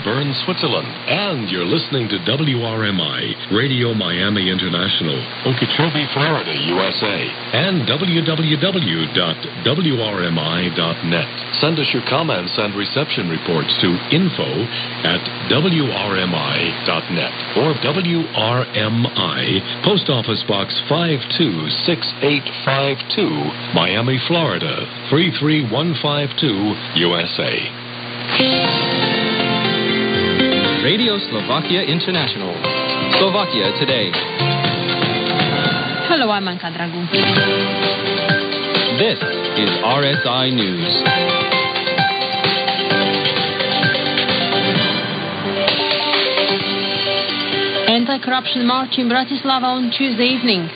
Bern, Switzerland. And you're listening to WRMI, Radio Miami International, Okeechobee, Florida, USA. And www.wrmi.net. Send us your comments and reception reports to info@wrmi.net or WRMI, Post Office Box 526852, Miami, Florida, 33152, USA. Radio Slovakia International. Slovakia Today. Hello, I'm Anka Dragu. This is RSI News. Anti-corruption march in Bratislava on Tuesday evening.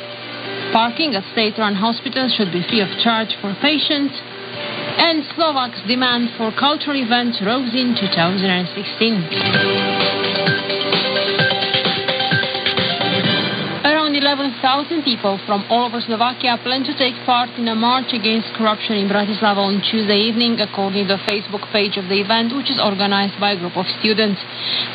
Parking at state-run hospitals should be free of charge for patients. And Slovaks' demand for cultural events rose in 2016. Around 11,000 people from all over Slovakia plan to take part in a march against corruption in Bratislava on Tuesday evening, according to the Facebook page of the event, which is organized by a group of students.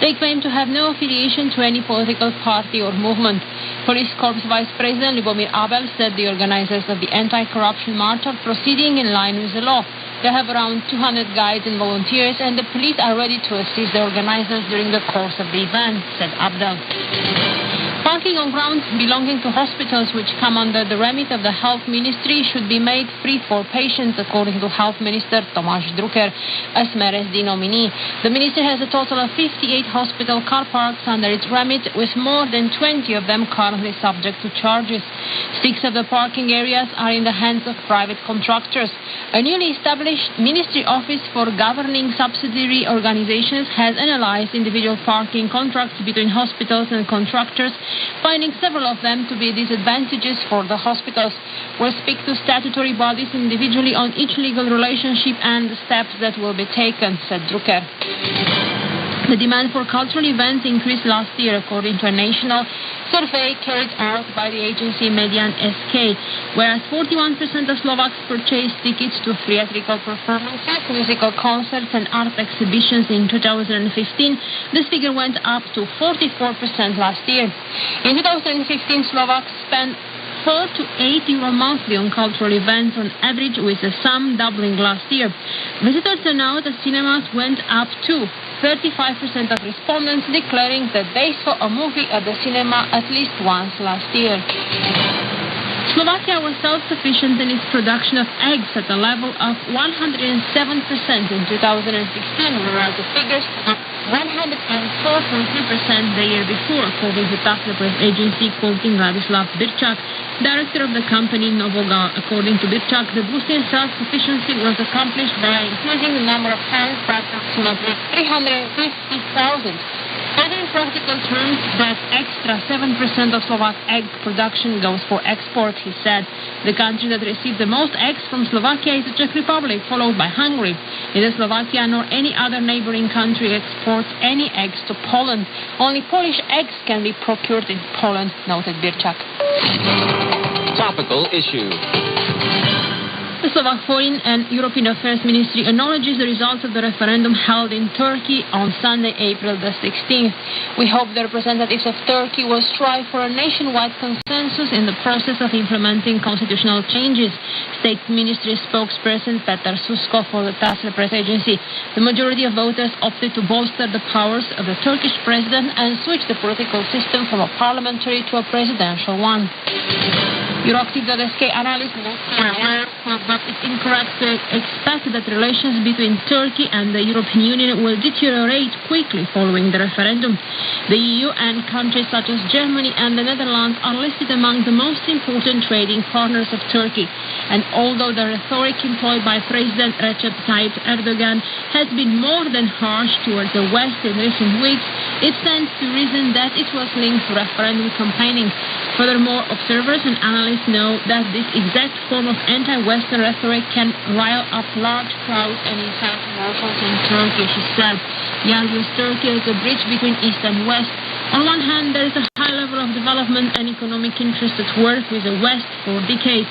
They claim to have no affiliation to any political party or movement. Police Corps Vice President Lubomir Abel said the organizers of the anti-corruption march are proceeding in line with the law. They have around 200 guides and volunteers, and the police are ready to assist the organizers during the course of the event, said Abdel. Parking on grounds belonging to hospitals which come under the remit of the Health Ministry should be made free for patients, according to Health Minister Tomáš Drucker, as MRSD nominee. The minister has a total of 58 hospital car parks under its remit, with more than 20 of them currently subject to charges. 6 of the parking areas are in the hands of private contractors. A newly established Ministry Office for Governing Subsidiary Organizations has analyzed individual parking contracts between hospitals and contractors, finding several of them to be disadvantageous for the hospitals. We'll speak to statutory bodies individually on each legal relationship and the steps that will be taken, said Drucker. The demand for cultural events increased last year, according to a national survey carried out by the agency Median SK, whereas 41% of Slovaks purchased tickets to theatrical performances, musical concerts and art exhibitions in 2015. This figure went up to 44% last year. In 2015, Slovaks spent 4 to 8 euro monthly on cultural events on average, with the sum doubling last year. Visitor turnout at cinemas went up too. 35% of respondents declaring that they saw a movie at the cinema at least once last year. Slovakia was self-sufficient in its production of eggs at a level of 107% in 2016, whereas the figures were 104.3% the year before, according to TASR press agency quoting Ladislav Birčák, director of the company Novogal. According to Birčák, the boost in self-sufficiency was accomplished by increasing the number of hens by approximately 350,000. And in practical terms, that extra 7% of Slovak egg production goes for export, he said. The country that received the most eggs from Slovakia is the Czech Republic, followed by Hungary. Neither Slovakia nor any other neighboring country exports any eggs to Poland. Only Polish eggs can be procured in Poland, noted Birčák. Topical issue. The Slovak Foreign and European Affairs Ministry acknowledges the results of the referendum held in Turkey on Sunday, April the 16th. We hope the representatives of Turkey will strive for a nationwide consensus in the process of implementing constitutional changes, State Ministry spokesperson Peter Susko for the TASR press agency. The majority of voters opted to bolster the powers of the Turkish president and switch the political system from a parliamentary to a presidential one. Euroctiv.sk analyst said that it's incorrect to expect that relations between Turkey and the European Union will deteriorate quickly following the referendum. The EU and countries such as Germany and the Netherlands are listed among the most important trading partners of Turkey. And although the rhetoric employed by President Recep Tayyip Erdogan has been more than harsh towards the West in recent weeks, it stands to reason that it was linked to referendum campaigning. Furthermore, observers and analysts know that this exact form of anti-Western rhetoric can rile up large crowds and incite revolts in Turkey, she said. He argues Turkey is a bridge between East and West. On one hand, there is a high level level of development and economic interest at work with the West for decades.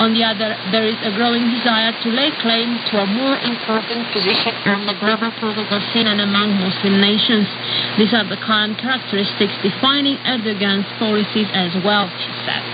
On the other, there is a growing desire to lay claim to a more important position on the global political scene and among Muslim nations. These are the current characteristics defining Erdogan's policies as well, she said.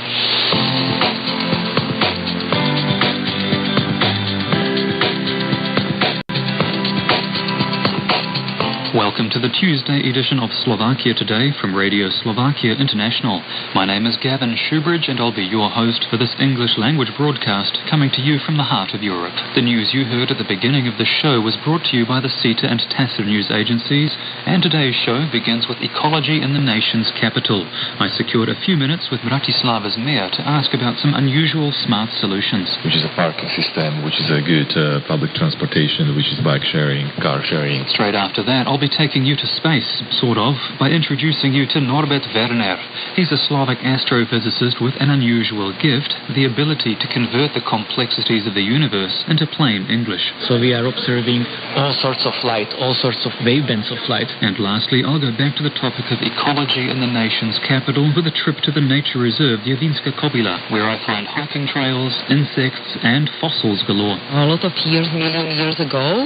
Welcome to the Tuesday edition of Slovakia Today from Radio Slovakia International. My name is Gavin Shoebridge and I'll be your host for this English language broadcast coming to you from the heart of Europe. The news you heard at the beginning of the show was brought to you by the CETA and TASR news agencies, and today's show begins with ecology in the nation's capital. I secured a few minutes with Bratislava's mayor to ask about some unusual smart solutions. Which is a parking system, which is a good public transportation, which is bike sharing, car sharing. Straight after that, I'll be taking you to space, sort of, by introducing you to Norbert Werner. He's a Slovak astrophysicist with an unusual gift, the ability to convert the complexities of the universe into plain English. So we are observing all sorts of light, all sorts of wavebands of light. And lastly, I'll go back to the topic of ecology in the nation's capital with a trip to the nature reserve Javinska Kobila, where I find hiking trails, insects, and fossils galore. A lot of years, million years ago,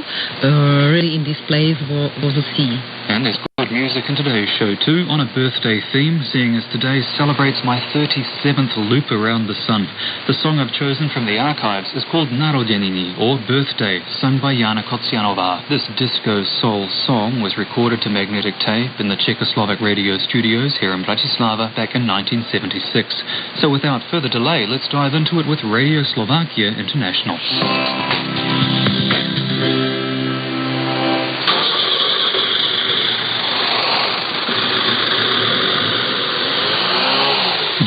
really in this place was a sea. And there's good music in today's show too, on a birthday theme, seeing as today celebrates my 37th loop around the sun. The song I've chosen from the archives is called Narodeniny, or Birthday, sung by Jana Kocianova. This disco soul song was recorded to magnetic tape in the Czechoslovak radio studios here in Bratislava back in 1976. So without further delay, let's dive into it with Radio Slovakia International.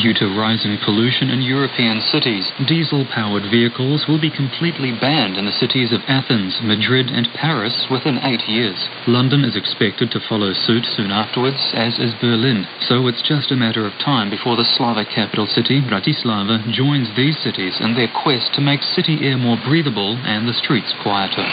Due to rising pollution in European cities, diesel-powered vehicles will be completely banned in the cities of Athens, Madrid and Paris within 8 years. London is expected to follow suit soon afterwards, as is Berlin. So it's just a matter of time before the Slovak capital city, Bratislava, joins these cities in their quest to make city air more breathable and the streets quieter.